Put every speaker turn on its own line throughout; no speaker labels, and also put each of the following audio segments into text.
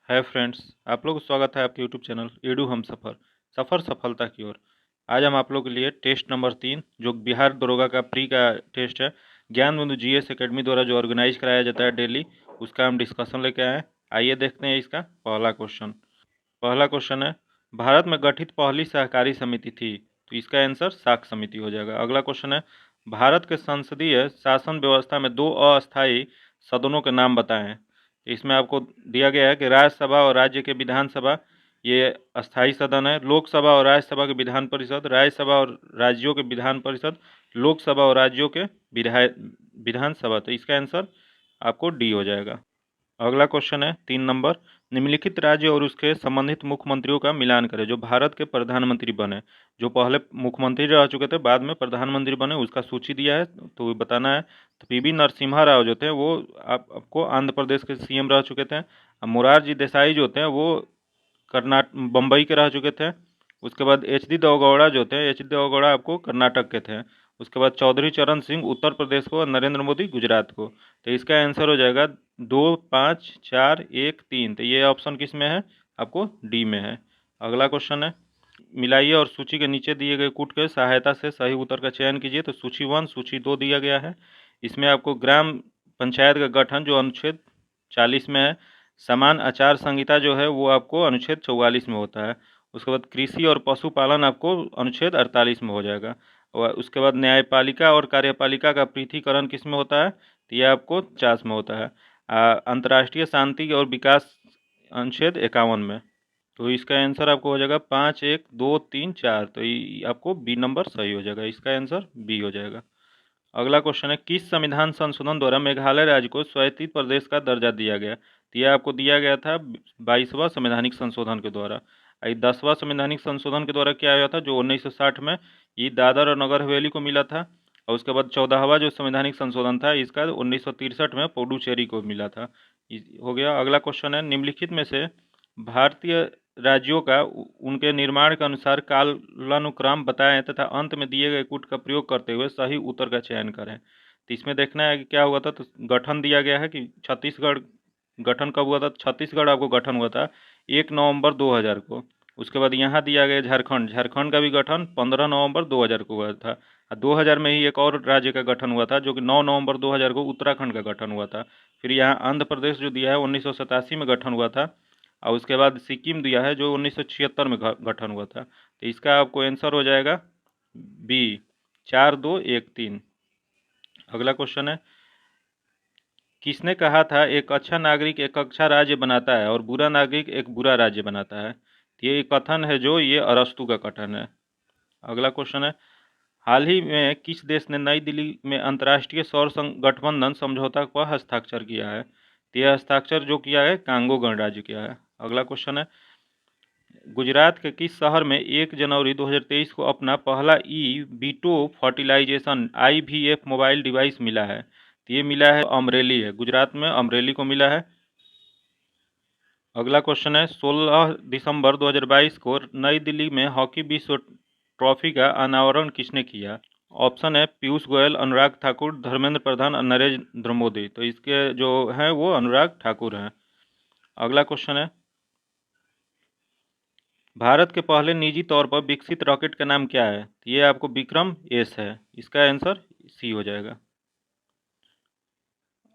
Hi friends, आप लोग को स्वागत है आपके यूट्यूब चैनल एडू हम सफ़र सफलता की ओर। आज हम आप लोगों के लिए टेस्ट नंबर 3 जो बिहार दरोगा का प्री का टेस्ट है, ज्ञान बिंदु जीएस एकेडमी द्वारा जो ऑर्गेनाइज कराया जाता है डेली, उसका हम डिस्कशन लेके आए हैं। आइए देखते हैं इसका पहला क्वेश्चन है, भारत में गठित पहली सहकारी समिति थी, तो इसका आंसर साख समिति हो जाएगा। अगला क्वेश्चन है, भारत के संसदीय शासन व्यवस्था में दो अस्थायी सदनों के नाम बताएं। इसमें आपको दिया गया है कि राज्यसभा और राज्य के विधानसभा ये अस्थायी सदन है, लोकसभा और राज्यसभा के विधान परिषद, राज्यसभा और राज्यों के विधान परिषद, लोकसभा और राज्यों के विधानसभा। तो इसका आंसर आपको डी हो जाएगा। अगला क्वेश्चन है 3 नंबर, निम्नलिखित राज्य और उसके संबंधित मुख्यमंत्रियों का मिलान करें जो भारत के प्रधानमंत्री बने। जो पहले मुख्यमंत्री रह चुके थे, बाद में प्रधानमंत्री बने, उसका सूची दिया है, तो बताना है। तो पीवी नरसिम्हा राव जो थे वो आपको आंध्र प्रदेश के सीएम रह चुके थे। मोरारजी देसाई जो थे वो बम्बई के रह चुके थे। उसके बाद एच डी देवगौड़ा जो थे, एच डी देवगौड़ा आपको कर्नाटक के थे। उसके बाद चौधरी चरण सिंह उत्तर प्रदेश को और नरेंद्र मोदी गुजरात को। तो इसका आंसर हो जाएगा 2, 5, 4, 1, 3। तो ये ऑप्शन किस में है? आपको डी में है। अगला क्वेश्चन है, मिलाइए और सूची के नीचे दिए गए कूट के सहायता से सही उत्तर का चयन कीजिए। तो सूची 1, सूची 2 दिया गया है। इसमें आपको ग्राम पंचायत का गठन जो अनुच्छेद 40 में है, समान आचार संहिता जो है वो आपको अनुच्छेद 44 में होता है। उसके बाद कृषि और पशुपालन आपको अनुच्छेद 48 में हो जाएगा। और उसके बाद न्यायपालिका और कार्यपालिका का पृथकीकरण किस में होता है? तो ये आपको 50 में होता है। अंतर्राष्ट्रीय शांति और विकास अनुच्छेद 51 में। तो इसका आंसर आपको हो जाएगा 5, 1, 2, 3, 4। तो ये आपको बी नंबर सही हो जाएगा, इसका आंसर बी हो जाएगा। अगला क्वेश्चन है, किस संविधान संशोधन द्वारा मेघालय राज्य को स्वायत्त प्रदेश का दर्जा दिया गया? तो यह आपको दिया गया था 22वां संवैधानिक संशोधन के द्वारा। 10वां संवैधानिक संशोधन के द्वारा क्या आया था जो 1960 में ये दादर और नगर हवेली को मिला था। और उसके बाद 14वां जो संवैधानिक संशोधन था इसका 1963 में पुडुचेरी को मिला था। हो गया। अगला क्वेश्चन है, निम्नलिखित में से भारतीय राज्यों का उनके निर्माण के अनुसार कालानुक्रम बताएं तथा अंत में दिए गए कूट का प्रयोग करते हुए सही उत्तर का चयन करें। तो इसमें देखना है कि क्या हुआ था। तो गठन दिया गया है कि छत्तीसगढ़ गठन कब हुआ था। छत्तीसगढ़ आपको गठन हुआ था 1 नवंबर 2000 को। उसके बाद यहाँ दिया गया झारखंड, झारखंड का भी गठन 15 नवंबर 2000 को हुआ था। 2000 में ही एक और राज्य का गठन हुआ था जो कि 9 नवंबर 2000 को उत्तराखंड का गठन हुआ था। फिर यहाँ आंध्र प्रदेश जो दिया है 1987 में गठन हुआ था। और उसके बाद सिक्किम दिया है जो 1976 में गठन हुआ था। तो इसका आपको आंसर हो जाएगा बी, 4, 2, 1, 3। अगला क्वेश्चन है, किसने कहा था एक अच्छा नागरिक एक अच्छा राज्य बनाता है और बुरा नागरिक एक बुरा राज्य बनाता है? तो ये कथन है जो ये अरस्तु का कथन है। अगला क्वेश्चन है, हाल ही में किस देश ने नई दिल्ली में अंतर्राष्ट्रीय सौर गठबंधन समझौता पर हस्ताक्षर किया है? तो यह हस्ताक्षर जो किया है कांगो गणराज्य किया है। अगला क्वेश्चन है, गुजरात के किस शहर में 1 जनवरी 2023 को अपना पहला vitro fertilisation IVF mobile device मिला है? तो ये मिला है अमरेली है, गुजरात में अमरेली को मिला है। अगला क्वेश्चन है, 16 दिसंबर 2022 को नई दिल्ली में हॉकी विश्व ट्रॉफी का अनावरण किसने किया? ऑप्शन है पीयूष गोयल, अनुराग ठाकुर, धर्मेंद्र प्रधान और नरेंद्र मोदी। तो इसके जो हैं वो अनुराग ठाकुर हैं। अगला क्वेश्चन है, भारत के पहले निजी तौर पर विकसित रॉकेट का नाम क्या है? ये आपको विक्रम एस है, इसका आंसर सी हो जाएगा।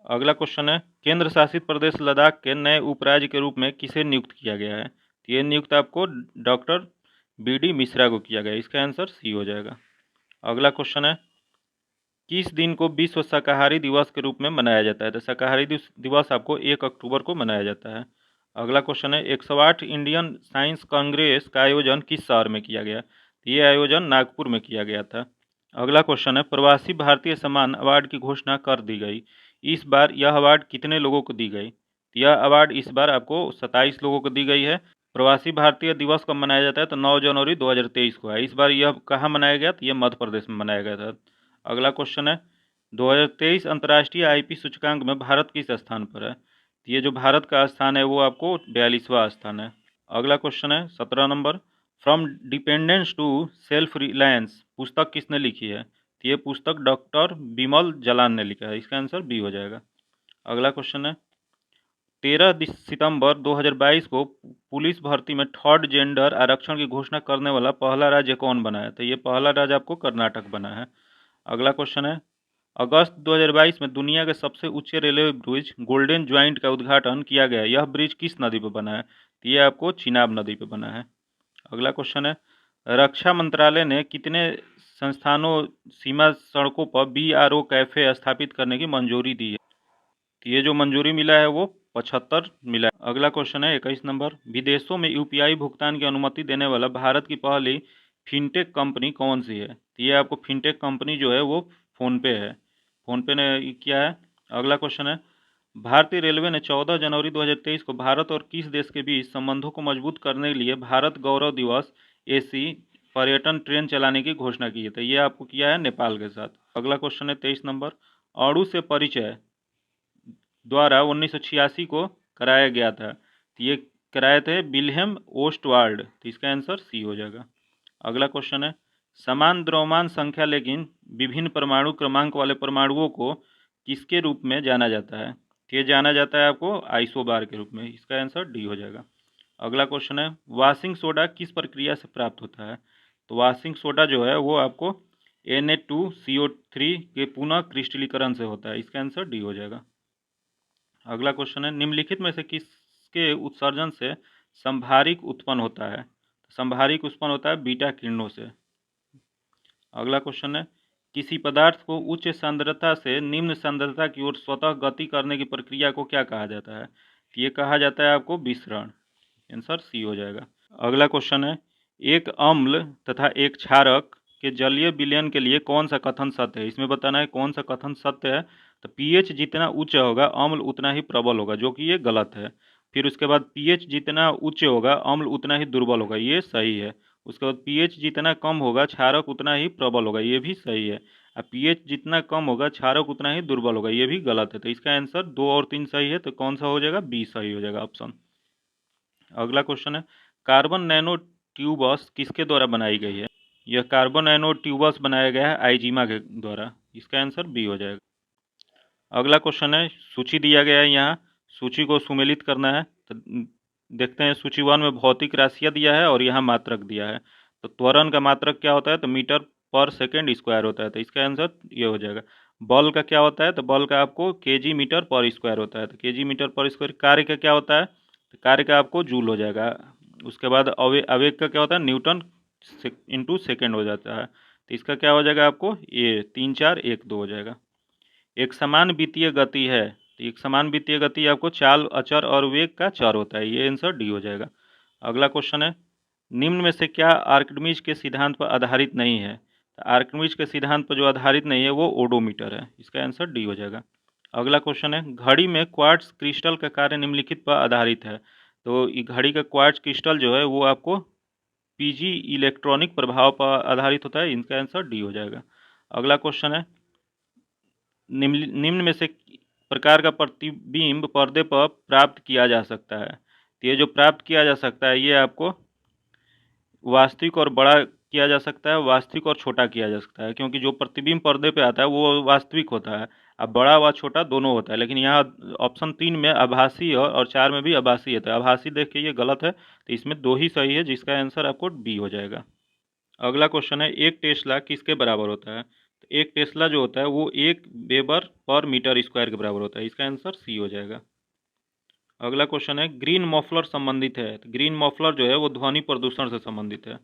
अगला क्वेश्चन है, केंद्र शासित प्रदेश लद्दाख के नए उपराज्य के रूप में किसे नियुक्त किया गया है? ये नियुक्त आपको डॉक्टर BD मिश्रा को किया गया है, इसका आंसर सी हो जाएगा। अगला क्वेश्चन है, किस दिन को विश्व शाकाहारी दिवस के रूप में मनाया जाता है? तो शाकाहारी दिवस आपको 1 अक्टूबर को मनाया जाता है। अगला क्वेश्चन है, 108 इंडियन साइंस कांग्रेस का आयोजन किस शहर में किया गया? ये आयोजन नागपुर में किया गया था। अगला क्वेश्चन है, प्रवासी भारतीय सम्मान अवार्ड की घोषणा कर दी गई। इस बार यह अवार्ड कितने लोगों को दी गई? यह अवार्ड इस बार आपको 27 लोगों को दी गई है। प्रवासी भारतीय दिवस कब मनाया जाता है? तो 9 जनवरी 2023 को है। इस बार यह कहाँ मनाया गया? तो यह मध्य प्रदेश में मनाया गया था। अगला क्वेश्चन है, 2023 अंतर्राष्ट्रीय IP सूचकांक में भारत किस स्थान पर है? ये जो भारत का स्थान है वो आपको 42वां स्थान है। अगला क्वेश्चन है 17 number, from dependence to self reliance पुस्तक किसने लिखी है? तो ये पुस्तक डॉक्टर बिमल जलान ने लिखा है, इसका आंसर बी हो जाएगा। अगला क्वेश्चन है, सितंबर 2022 को पुलिस भर्ती में थर्ड जेंडर आरक्षण की घोषणा करने वाला पहला राज्य कौन बना है? तो ये पहला राज्य आपको कर्नाटक बना है। अगला क्वेश्चन है, अगस्त 2022 में दुनिया के सबसे ऊंचे रेलवे ब्रिज गोल्डन ज्वाइंट का उद्घाटन किया गया। यह ब्रिज किस नदी पर बना है? तो ये आपको चिनाब नदी पर बना है। अगला क्वेश्चन है, रक्षा मंत्रालय ने कितने संस्थानों सीमा सड़कों पर BRO कैफे स्थापित करने की मंजूरी दी है? तो ये जो मंजूरी मिला है वो 75 मिला है। अगला क्वेश्चन है 21 नंबर, विदेशों में UPI भुगतान की अनुमति देने वाला भारत की पहली फिनटेक कंपनी कौन सी है? तो ये आपको फिनटेक कंपनी जो है वो फ़ोनपे है। फ़ोनपे ने किया है। अगला क्वेश्चन है, भारतीय रेलवे ने 14 जनवरी 2023 को भारत और किस देश के बीच संबंधों को मजबूत करने के लिए भारत गौरव दिवस AC पर्यटन ट्रेन चलाने की घोषणा की है? तो ये आपको किया है नेपाल के साथ। अगला क्वेश्चन है 23 नंबर, अणु से परिचय द्वारा 1986 को कराया गया था। तो ये कराए थे विल्हेम ओस्टवाल्ड। तो इसका आंसर सी हो जाएगा। अगला क्वेश्चन है, समान द्रव्यमान संख्या लेकिन विभिन्न परमाणु क्रमांक वाले परमाणुओं को किसके रूप में जाना जाता है? तो ये जाना जाता है आपको आइसोबार के रूप में। इसका आंसर डी हो जाएगा। अगला क्वेश्चन है, वाशिंग सोडा किस प्रक्रिया से प्राप्त होता है? तो वाशिंग सोडा जो है वो आपको Na2CO3 के पुनः क्रिस्टलीकरण से होता है। इसका आंसर डी हो जाएगा। अगला क्वेश्चन है, निम्नलिखित में से किसके उत्सर्जन से संभारिक उत्पन्न होता है? संभारिक उत्पन्न होता है बीटा किरणों से। अगला क्वेश्चन है, किसी पदार्थ को उच्च सांद्रता से निम्न सांद्रता की ओर स्वतः गति करने की प्रक्रिया को क्या कहा जाता है? ये कहा जाता है आपको विसरण। आंसर सी हो जाएगा। अगला क्वेश्चन है, एक अम्ल तथा एक क्षारक के जलीय विलयन के लिए कौन सा कथन सत्य है? इसमें बताना है कौन सा कथन सत्य है। तो pH जितना उच्च होगा अम्ल उतना ही प्रबल होगा, जो कि ये गलत है। फिर उसके बाद pH जितना उच्च होगा अम्ल उतना ही दुर्बल होगा, ये सही है। उसके बाद pH जितना कम होगा क्षारक उतना ही प्रबल होगा, ये भी सही है। अब pH जितना कम होगा क्षारक उतना ही दुर्बल होगा, ये भी गलत है। तो इसका आंसर 2 और 3 सही है। तो कौन सा हो जाएगा? बी सही हो जाएगा ऑप्शन। अगला क्वेश्चन है, कार्बन नैनो ट्यूबस किसके द्वारा बनाई गई है? यह कार्बन नैनो ट्यूबस बनाया गया है आइजीमा के द्वारा। इसका आंसर बी हो जाएगा। अगला क्वेश्चन है, सूची दिया गया है यहाँ, सूची को सुमेलित करना है। तो देखते हैं, सूची 1 में भौतिक राशियाँ दिया है और यहाँ मात्रक दिया है। तो त्वरण का मात्रक क्या होता है? तो मीटर पर सेकेंड स्क्वायर होता है। तो इसका आंसर ये हो जाएगा। बल का क्या होता है? तो बल का आपको केजी मीटर पर स्क्वायर होता है। तो केजी मीटर पर स्क्वायर। कार्य का क्या होता है? तो कार्य का आपको जूल हो जाएगा। उसके बाद आवेग का क्या होता है? न्यूटन इंटू सेकेंड हो जाता है। तो इसका क्या हो जाएगा आपको? ये 3 4 1 2 हो जाएगा। एक समान वित्तीय गति है। तो एक समान वित्तीय गति आपको चाल अचर और वेग का चर होता है। ये आंसर डी हो जाएगा। अगला क्वेश्चन है, निम्न में से क्या आर्किमिडीज के सिद्धांत पर आधारित नहीं है? तो आर्किमिडीज के सिद्धांत पर जो आधारित नहीं है वो ओडोमीटर है। इसका आंसर डी हो जाएगा। अगला क्वेश्चन है, घड़ी में क्वार्ट्ज क्रिस्टल का कार्य निम्नलिखित पर आधारित है। तो घड़ी का क्वार्ट्ज क्रिस्टल जो है वो आपको पीजी इलेक्ट्रॉनिक प्रभाव पर आधारित होता है। इनका आंसर डी हो जाएगा। अगला क्वेश्चन है, निम्न में से प्रकार का प्रतिबिंब पर्दे पर प्राप्त किया जा सकता है? तो ये जो प्राप्त किया जा सकता है ये आपको वास्तविक और बड़ा किया जा सकता है, वास्तविक और छोटा किया जा सकता है। क्योंकि जो प्रतिबिंब पर्दे पे आता है वो वास्तविक होता है, अब बड़ा व छोटा दोनों होता है। लेकिन यहाँ ऑप्शन 3 में आभासी है और 4 में भी आभासी है। तो आभासी देख के ये गलत है। तो इसमें 2 ही सही है, जिसका आंसर आपको बी हो जाएगा। अगला क्वेश्चन है, एक टेस्ला किसके बराबर होता है? तो एक टेस्ला जो होता है वो 1 वेबर पर मीटर स्क्वायर के बराबर होता है। इसका आंसर सी हो जाएगा। अगला क्वेश्चन है, ग्रीन मफलर संबंधित है। तो ग्रीन मफलर जो है वो ध्वनि प्रदूषण से संबंधित है।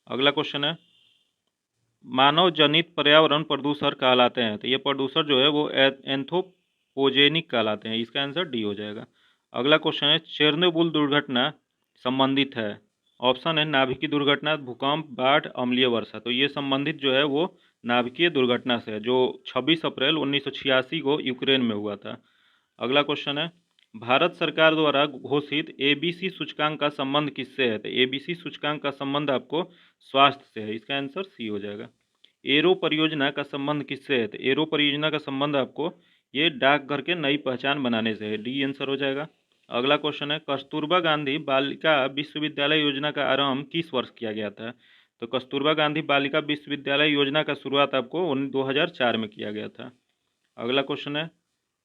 अगला क्वेश्चन है, मानव जनित पर्यावरण प्रदूषण कहलाते हैं। तो ये प्रदूषण जो है वो एंथ्रोपोजेनिक कहलाते हैं। इसका आंसर डी हो जाएगा। अगला क्वेश्चन है, चेरनोबिल दुर्घटना संबंधित है। ऑप्शन है नाभिकीय दुर्घटना, भूकंप, बाढ़, अम्लीय वर्षा। तो ये संबंधित जो है वो नाभिकीय दुर्घटना से है, जो 26 अप्रैल 1986 को यूक्रेन में हुआ था। अगला क्वेश्चन है, भारत सरकार द्वारा घोषित ABC सूचकांक का संबंध किससे है? तो ABC सूचकांक का संबंध आपको स्वास्थ्य से है। इसका आंसर सी हो जाएगा। एरो परियोजना का संबंध किससे है? तो एरो परियोजना का संबंध आपको ये डाकघर के नई पहचान बनाने से है। डी आंसर हो जाएगा। अगला क्वेश्चन है, कस्तूरबा गांधी बालिका विश्वविद्यालय योजना का आरंभ किस वर्ष किया गया था? तो कस्तूरबा गांधी बालिका विश्वविद्यालय योजना का शुरुआत आपको 2004 में किया गया था। अगला क्वेश्चन है,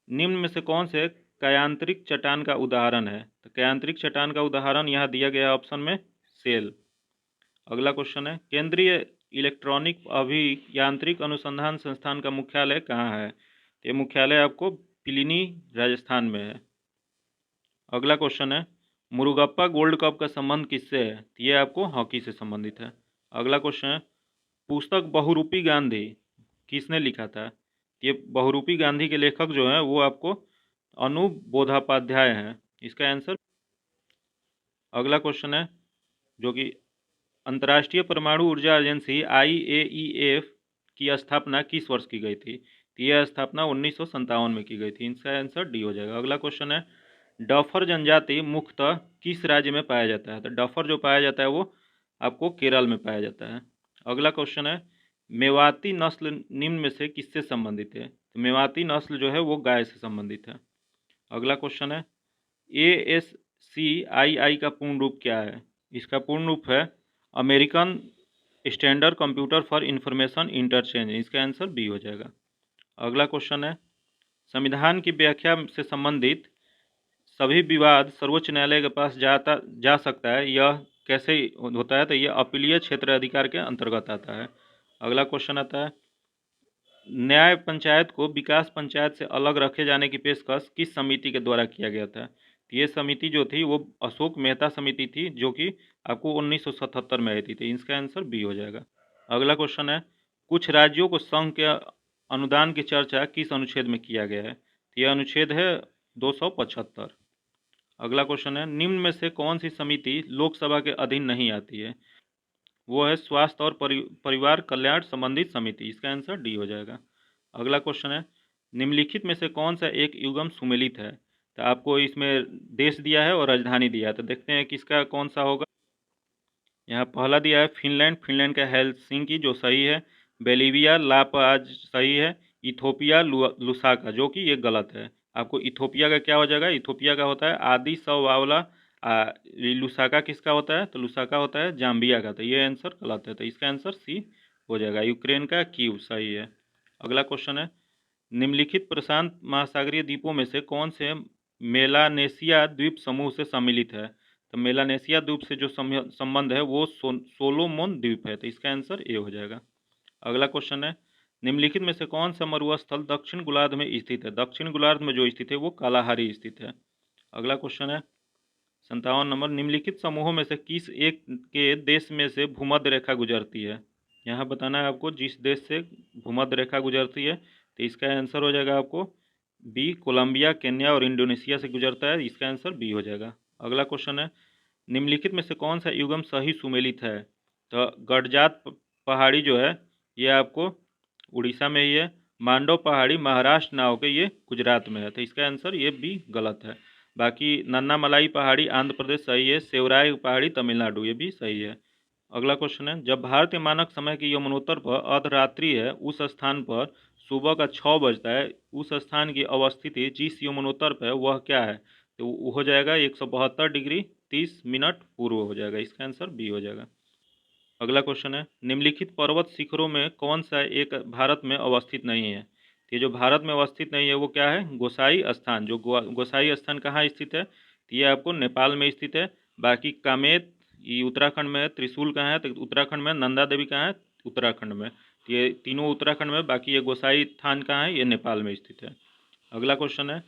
निम्न में से कौन से कायांतरिक चट्टान का उदाहरण है? तो कायांतरिक चट्टान का उदाहरण यहाँ दिया गया ऑप्शन में सेल। अगला क्वेश्चन है, केंद्रीय इलेक्ट्रॉनिक अभियांत्रिक अनुसंधान संस्थान का मुख्यालय कहाँ है? ये मुख्यालय आपको पिलीनी राजस्थान में है। अगला क्वेश्चन है, मुरुगप्पा गोल्ड कप का संबंध किससे है? ये आपको हॉकी से संबंधित है। अगला क्वेश्चन है, पुस्तक बहुरूपी गांधी किसने लिखा था? ये बहुरूपी गांधी के लेखक जो हैं वो आपको अनूप बोधापाध्याय हैं। इसका आंसर। अगला क्वेश्चन है, जो कि अंतर्राष्ट्रीय परमाणु ऊर्जा एजेंसी IAEA की स्थापना किस वर्ष की गई थी? तो यह स्थापना 1957 में की गई थी। इसका आंसर डी हो जाएगा। अगला क्वेश्चन है, डफर जनजाति मुख्यतः किस राज्य में पाया जाता है? तो डफर जो पाया जाता है वो आपको केरल में पाया जाता है। अगला क्वेश्चन है, मेवाती नस्ल निम्न में से किससे संबंधित है? तो मेवाती नस्ल जो है वो गाय से संबंधित है। अगला क्वेश्चन है, ASCII का पूर्ण रूप क्या है? इसका पूर्ण रूप है American standard computer for information interchange. इसका आंसर बी हो जाएगा। अगला क्वेश्चन है, संविधान की व्याख्या से संबंधित सभी विवाद सर्वोच्च न्यायालय के पास जा सकता है, यह कैसे होता है? तो यह अपीलीय क्षेत्र अधिकार के अंतर्गत आता है। अगला क्वेश्चन आता है, न्याय पंचायत को विकास पंचायत से अलग रखे जाने की पेशकश किस समिति के द्वारा किया गया था? ये समिति जो थी वो अशोक मेहता समिति थी, जो कि आपको 1977 में आई थी। तो इसका आंसर बी हो जाएगा। अगला क्वेश्चन है, कुछ राज्यों को संघ के अनुदान की चर्चा किस अनुच्छेद में किया गया है? यह अनुच्छेद है 275। अगला क्वेश्चन है, निम्न में से कौन सी समिति लोकसभा के अधीन नहीं आती है? वो है स्वास्थ्य और परिवार कल्याण संबंधित समिति। इसका आंसर डी हो जाएगा। अगला क्वेश्चन है, निम्नलिखित में से कौन सा एक युग्म सुमेलित है? तो आपको इसमें देश दिया है और राजधानी दिया है, तो देखते हैं किसका कौन सा होगा। यहाँ पहला दिया है फिनलैंड, फिनलैंड का हेलसिंकी जो सही है। बेलीविया ला पाज सही है। इथोपिया लुसाका जो कि ये गलत है। आपको इथोपिया का क्या हो जाएगा? इथोपिया का होता है आदि सवावला। लुसाका किसका होता है? तो लुसाका होता है जाम्बिया का। तो ये आंसर गलत है, तो इसका आंसर सी हो जाएगा। यूक्रेन का कीव सही है। अगला क्वेश्चन है, निम्नलिखित प्रशांत महासागरीय द्वीपों में से कौन से मेलानेशिया द्वीप समूह से सम्मिलित है? तो मेलानेशिया द्वीप से जो संबंध है वो सोलोमोन द्वीप है। तो इसका आंसर ए हो जाएगा। अगला क्वेश्चन है, निम्नलिखित में से कौन सा मरुस्थल दक्षिण गोलार्ध में स्थित है? दक्षिण गोलार्ध में जो स्थित है वो कालाहारी स्थित है। अगला क्वेश्चन है 57 नंबर, निम्नलिखित समूहों में से किस एक के देश में से भूमध्य रेखा गुजरती है? यहाँ बताना है आपको जिस देश से भूमध्य रेखा गुजरती है। तो इसका आंसर हो जाएगा आपको बी, कोलंबिया, केन्या और इंडोनेशिया से गुजरता है। इसका आंसर बी हो जाएगा। अगला क्वेश्चन है, निम्नलिखित में से कौन सा युग्म सही सुमेलित है? तो गडजात पहाड़ी जो है ये आपको उड़ीसा में ही है। मांडव पहाड़ी महाराष्ट्र ना होकर ये गुजरात में है। तो इसका आंसर ये बी गलत है। बाकी नन्ना मलाई पहाड़ी आंध्र प्रदेश सही है। सेवराय पहाड़ी तमिलनाडु ये भी सही है। अगला क्वेश्चन है, जब भारतीय मानक समय की यमुनोत्तर पर अर्धरात्रि है उस स्थान पर सुबह का 6 बजता है, उस स्थान की अवस्थिति जिस यमुनोत्तर पर है वह क्या है? तो वो हो जाएगा 172 डिग्री 30 मिनट पूर्व हो जाएगा। इसका आंसर बी हो जाएगा। अगला क्वेश्चन है, निम्नलिखित पर्वत शिखरों में कौन सा एक भारत में अवस्थित नहीं है? तो ये जो भारत में अवस्थित नहीं है वो क्या है? गोसाई स्थान। जो गोसाई स्थान कहाँ स्थित है? तो ये आपको नेपाल में स्थित है। बाकी कामेत ये उत्तराखंड में है। त्रिशूल कहाँ है? तो उत्तराखंड में। नंदा देवी कहाँ है? उत्तराखंड में। तो ये तीनों उत्तराखंड में। बाकी ये गोसाई स्थान कहाँ है? ये नेपाल में स्थित है। अगला क्वेश्चन है,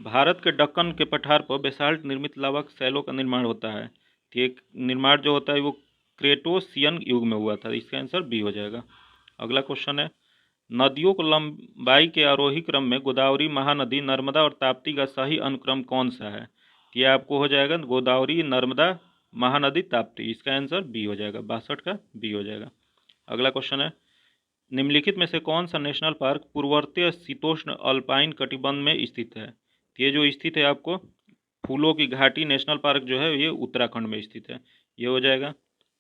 भारत के दक्कन के पठार पर बेसाल्ट निर्मित लावा शैलों का निर्माण होता है। तो ये निर्माण जो होता है वो क्रेटोसियन युग में हुआ था। इसका आंसर बी हो जाएगा। अगला क्वेश्चन है, नदियों को लंबाई के आरोही क्रम में गोदावरी, महानदी, नर्मदा और ताप्ती का सही अनुक्रम कौन सा है? ये आपको हो जाएगा गोदावरी, नर्मदा, महानदी, ताप्ती। इसका आंसर बी हो जाएगा। 62 का बी हो जाएगा। अगला क्वेश्चन है, निम्नलिखित में से कौन सा नेशनल पार्क पूर्ववर्तीय शीतोष्ण अल्पाइन कटिबंध में स्थित है? ये जो स्थित है आपको फूलों की घाटी नेशनल पार्क जो है ये उत्तराखंड में स्थित है। ये हो जाएगा।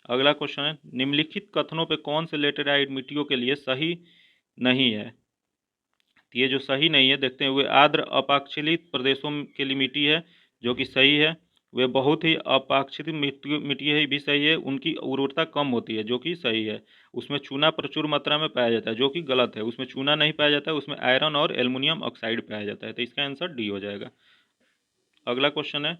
अगला क्वेश्चन है, निम्नलिखित कथनों पे कौन से लेटेराइट मिट्टियों के लिए सही नहीं है? तो ये जो सही नहीं है देखते हैं, वे आर्द्र अपाक्षिलित प्रदेशों के लिए मिट्टी है जो कि सही है। वे बहुत ही अपाक्षित मिट्टी है भी सही है। उनकी उर्वरता कम होती है जो कि सही है। उसमें चूना प्रचुर मात्रा में पाया जाता है जो कि गलत है। उसमें चूना नहीं पाया जाता है, उसमें आयरन और एल्युमिनियम ऑक्साइड पाया जाता है। तो इसका आंसर डी हो जाएगा। अगला क्वेश्चन है,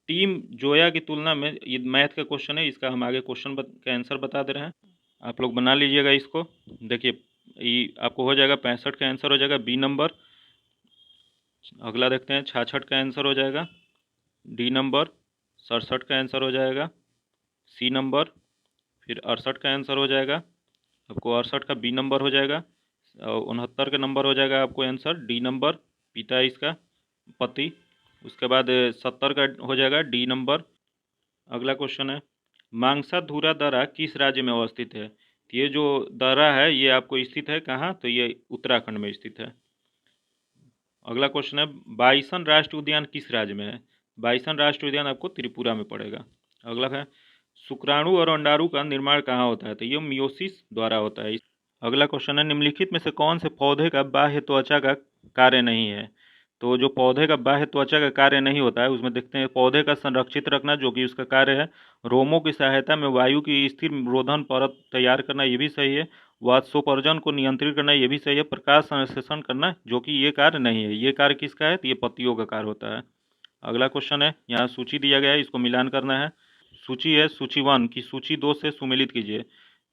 टीम जोया की तुलना में, ये मैथ का क्वेश्चन है, इसका हम आगे क्वेश्चन का आंसर बता दे रहे हैं, आप लोग बना लीजिएगा इसको। देखिए ये आपको हो जाएगा 65 का आंसर हो जाएगा बी नंबर। अगला देखते हैं, 66 का आंसर हो जाएगा डी नंबर। 67 का आंसर हो जाएगा सी नंबर। फिर 68 का आंसर हो जाएगा आपको 68 का बी नंबर हो जाएगा। 69 का नंबर हो जाएगा आपको आंसर डी नंबर, पिता है इसका, पति। उसके बाद 70 का हो जाएगा डी नंबर। अगला क्वेश्चन है, मांगसाधुरा दर्रा किस राज्य में अवस्थित है? तो ये जो दर्रा है ये आपको स्थित है कहाँ? तो ये उत्तराखंड में स्थित है। अगला क्वेश्चन है, बाइसन राष्ट्रीय उद्यान किस राज्य में है? बाइसन राष्ट्रीय उद्यान आपको त्रिपुरा में पड़ेगा। अगला है, शुक्राणु और अंडाणु का निर्माण कहाँ होता है? तो ये मियोसिस द्वारा होता है। अगला क्वेश्चन है, निम्नलिखित में से कौन से पौधे का बाह्य त्वचा का कार्य नहीं है? तो जो पौधे का बाह्य त्वचा का कार्य नहीं होता है उसमें देखते हैं, पौधे का संरक्षित रखना जो कि उसका कार्य है, रोमों की सहायता में वायु की स्थिर रोधन परत तैयार करना ये भी सही है, वाष्पोत्सर्जन को नियंत्रित करना ये भी सही है, प्रकाश संश्लेषण करना जो कि ये कार्य नहीं है। ये कार्य किसका है? तो ये पत्तियों का कार्य होता है। अगला क्वेश्चन है, यहाँ सूची दिया गया है, इसको मिलान करना है। सूची है, सूची 1 की सूची 2 से सुमेलित कीजिए,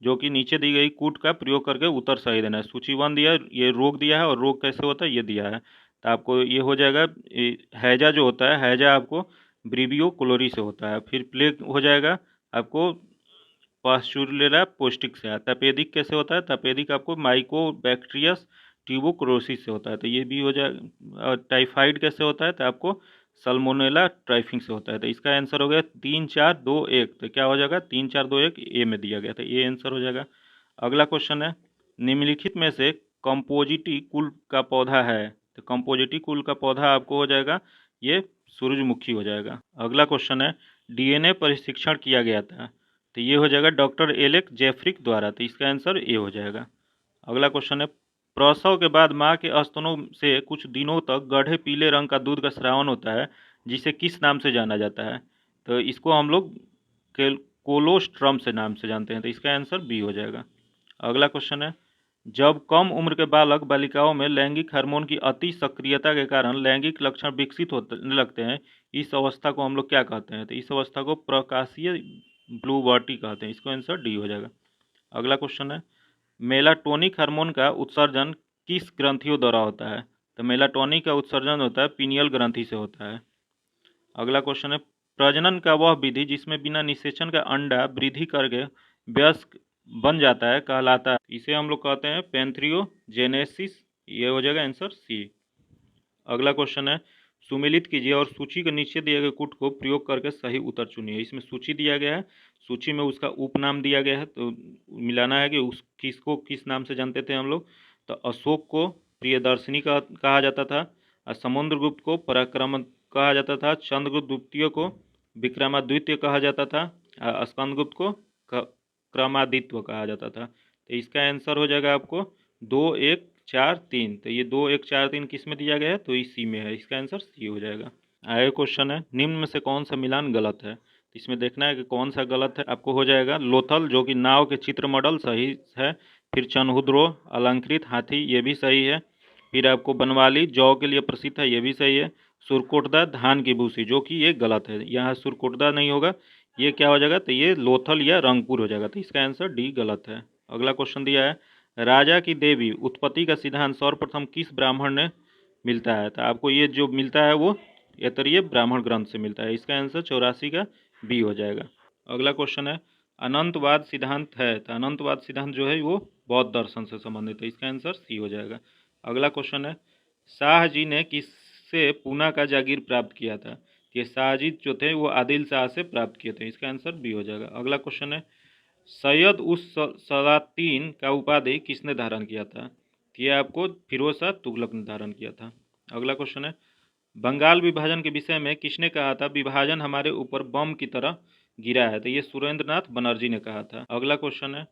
जो कि नीचे दी गई कूट का प्रयोग करके उत्तर सही देना है। सूची 1 दिया है, ये रोग दिया है, और रोग कैसे होता है ये दिया है। तो आपको ये हो जाएगा, हैजा जो होता है, हैजा आपको ब्रीवियो क्लोरी से होता है। फिर प्लेग हो जाएगा आपको पास्चुरेला पौष्टिक से है। तपेदिक कैसे होता है? तपेदिक आपको माइकोबैक्टीरियस ट्यूबरकुलोसिस से होता है, तो ये भी हो जाएगा। टाइफाइड कैसे होता है? तो आपको सल्मोनेला ट्राइफिंग से होता है। तो इसका आंसर हो गया 3 4 2 1। तो क्या हो जाएगा? 3 4 2 1 ए में दिया गया था, ये आंसर हो जाएगा। अगला क्वेश्चन है, निम्नलिखित में से कंपोजिटी कुल का पौधा है? तो कंपोजिटी कुल का पौधा आपको हो जाएगा ये सूरजमुखी हो जाएगा। अगला क्वेश्चन है, डीएनए परीक्षण किया गया था? तो ये हो जाएगा डॉक्टर एलेक जेफ्रिक द्वारा, तो इसका आंसर ए हो जाएगा। अगला क्वेश्चन है, प्रसव के बाद माँ के स्तनों से कुछ दिनों तक गाढ़े पीले रंग का दूध का स्रावन होता है, जिसे किस नाम से जाना जाता है? तो इसको हम लोग कोलोस्ट्रम से नाम से जानते हैं, तो इसका आंसर बी हो जाएगा। अगला क्वेश्चन है, जब कम उम्र के बालक बालिकाओं में लैंगिक हार्मोन की अति सक्रियता के कारण लैंगिक लक्षण विकसित होने लगते हैं, इस अवस्था को हम लोग क्या कहते हैं? तो इस अवस्था को प्रकाशीय ब्लूबर्टी कहते हैं, इसका आंसर डी हो जाएगा। अगला क्वेश्चन है, मेलाटोनिक हार्मोन का उत्सर्जन किस ग्रंथियों द्वारा होता है? तो मेलाटोनिक का उत्सर्जन होता है पीनियल ग्रंथि से होता है। अगला क्वेश्चन है, प्रजनन का वह विधि जिसमें बिना निषेचन का अंडा वृद्धि करके वयस्क बन जाता है कहलाता है? इसे हम लोग कहते हैं पैंथ्रियोजेनेसिस, ये हो जाएगा आंसर सी। अगला क्वेश्चन है, सुमेलित कीजिए और सूची के नीचे दिए गए कूट को प्रयोग करके सही उत्तर चुनिए। इसमें सूची दिया गया है, सूची में उसका उपनाम दिया गया है, तो मिलाना है कि उस किसको किस नाम से जानते थे हम लोग। तो अशोक को प्रियदर्शनी कहा जाता था, और समुद्रगुप्त को पराक्रम कहा जाता था, चंद्रगुप्त द्वितीय को विक्रमादित्य कहा जाता था, और स्कंदगुप्त को क्रमादित्य कहा जाता था। तो इसका आंसर हो जाएगा आपको 2 1 4 3। तो ये 2 1 4 3 किस में दिया गया है? तो इसी में है, इसका आंसर सी हो जाएगा। आगे क्वेश्चन है, निम्न में से कौन सा मिलान गलत है? इसमें देखना है कि कौन सा गलत है। आपको हो जाएगा लोथल जो कि नाव के चित्र मॉडल सही है, फिर चनहुद्रो अलंकृत हाथी ये भी सही है, फिर आपको बनवाली जौ के लिए प्रसिद्ध है ये भी सही है, सुरकोटदा धान की भूसी जो कि ये गलत है, यहाँ सुरकोटदा नहीं होगा, ये क्या हो जाएगा? तो ये लोथल या रंगपुर हो जाएगा, तो इसका आंसर डी गलत है। अगला क्वेश्चन दिया है, राजा की देवी उत्पत्ति का सिद्धांत सर्वप्रथम किस ब्राह्मण ने मिलता है? तो आपको ये जो मिलता है वो ऐतरेय ब्राह्मण ग्रंथ से मिलता है, इसका आंसर 84 का बी हो जाएगा। अगला क्वेश्चन है, अनंतवाद सिद्धांत है? तो अनंतवाद सिद्धांत जो है वो बौद्ध दर्शन से संबंधित है, इसका आंसर सी हो जाएगा। अगला क्वेश्चन है, शाहजी ने किससे पूना का जागीर प्राप्त किया था? ये शाहजी जो थे वो आदिल शाह से प्राप्त किए थे, इसका आंसर बी हो जाएगा। अगला क्वेश्चन है, सैयद उस सलातीन का उपाधि किसने धारण किया था? ये आपको फिरोज शाह तुगलक ने धारण किया था। अगला क्वेश्चन है, बंगाल विभाजन के विषय में किसने कहा था विभाजन हमारे ऊपर बम की तरह गिरा है? तो ये सुरेंद्रनाथ बनर्जी ने कहा था। अगला क्वेश्चन है,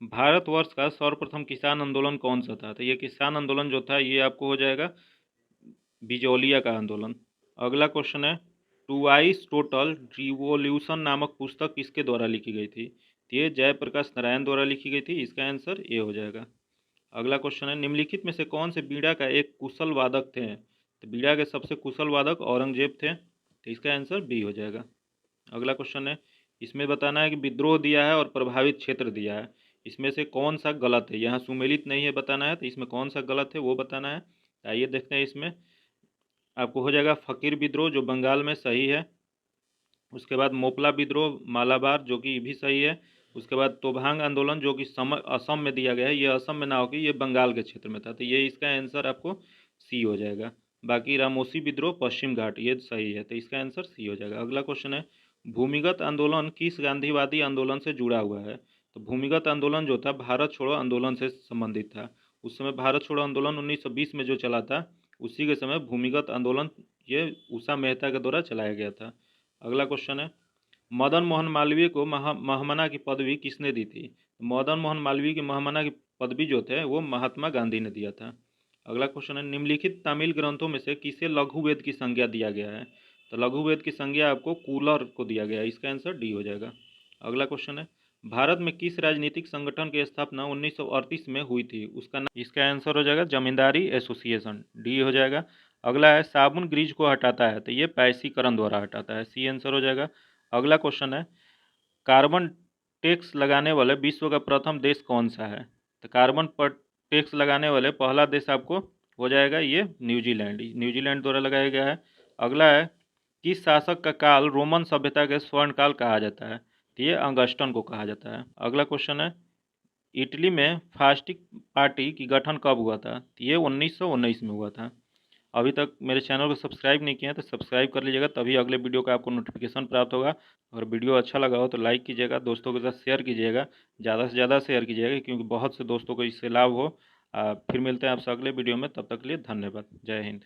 भारतवर्ष का सर्वप्रथम किसान आंदोलन कौन सा था? तो ये किसान आंदोलन जो था ये आपको हो जाएगा बिजौलिया का आंदोलन। अगला क्वेश्चन है, ट्वाइस टोटल रिवॉल्यूशन नामक पुस्तक किसके द्वारा लिखी गई थी? ये जयप्रकाश नारायण द्वारा लिखी गई थी, इसका आंसर ए हो जाएगा। अगला क्वेश्चन है, निम्नलिखित में से कौन से बीड़ा का एक कुशल वादक थे? तो बीड़ा के सबसे कुशल वादक औरंगजेब थे। तो इसका आंसर बी हो जाएगा। अगला क्वेश्चन है, इसमें बताना है कि विद्रोह दिया है और प्रभावित क्षेत्र दिया है, इसमें से कौन सा गलत है। यहाँ सुमेलित नहीं है बताना है, तो इसमें कौन सा गलत है वो बताना है। आइए देखते हैं, इसमें आपको हो जाएगा फकीर विद्रोह जो बंगाल में सही है। उसके बाद मोपला विद्रोह मालाबार जो कि भी सही है। उसके बाद तोभांग आंदोलन जो कि असम में दिया गया है, ये असम में ना होकर ये बंगाल के क्षेत्र में था, तो ये इसका आंसर आपको सी हो जाएगा। बाकी रामोसी विद्रोह पश्चिम घाट ये सही है, तो इसका आंसर सी हो जाएगा। अगला क्वेश्चन है, भूमिगत आंदोलन किस गांधीवादी आंदोलन से जुड़ा हुआ है। तो भूमिगत आंदोलन जो था भारत छोड़ो आंदोलन से संबंधित था। उस समय भारत छोड़ो आंदोलन 1920 में जो चला था, उसी के समय भूमिगत आंदोलन ये उषा मेहता के द्वारा चलाया गया था। अगला क्वेश्चन है, मदन मोहन मालवीय को महामना की पदवी किसने दी थी। मदन मोहन मालवीय की महामना की पदवी जो थे वो महात्मा गांधी ने दिया था। अगला क्वेश्चन है, निम्नलिखित तमिल ग्रंथों में से किसे लघु वेद की संज्ञा दिया गया है। तो लघु वेद की संज्ञा आपको कूलर को दिया गया है, इसका आंसर डी हो जाएगा। अगला क्वेश्चन है, भारत में किस राजनीतिक संगठन की स्थापना 1938 में हुई थी, उसका नाम। इसका आंसर हो जाएगा जमींदारी एसोसिएशन, डी हो जाएगा। अगला है, साबुन ग्रीज को हटाता है, तो ये पैसीकरण द्वारा हटाता है, सी आंसर हो जाएगा। अगला क्वेश्चन है, कार्बन टैक्स लगाने वाले विश्व का प्रथम देश कौन सा है। तो कार्बन पर टैक्स लगाने वाले पहला देश आपको हो जाएगा ये न्यूजीलैंड, न्यूजीलैंड द्वारा लगाया गया है। अगला है, किस शासक का काल रोमन सभ्यता के स्वर्ण काल कहा जाता है। तो ये अगस्टन को कहा जाता है। अगला क्वेश्चन है, इटली में फास्टिक पार्टी की गठन कब हुआ था। तो ये 1919 में हुआ था। अभी तक मेरे चैनल को सब्सक्राइब नहीं किया तो सब्सक्राइब कर लीजिएगा, तभी अगले वीडियो का आपको नोटिफिकेशन प्राप्त होगा। और वीडियो अच्छा लगा हो तो लाइक कीजिएगा, दोस्तों के साथ शेयर कीजिएगा, ज़्यादा से ज़्यादा शेयर कीजिएगा क्योंकि बहुत से दोस्तों को इससे लाभ हो। फिर मिलते हैं आपसे अगले वीडियो में, तब तक के लिए धन्यवाद। जय हिंद।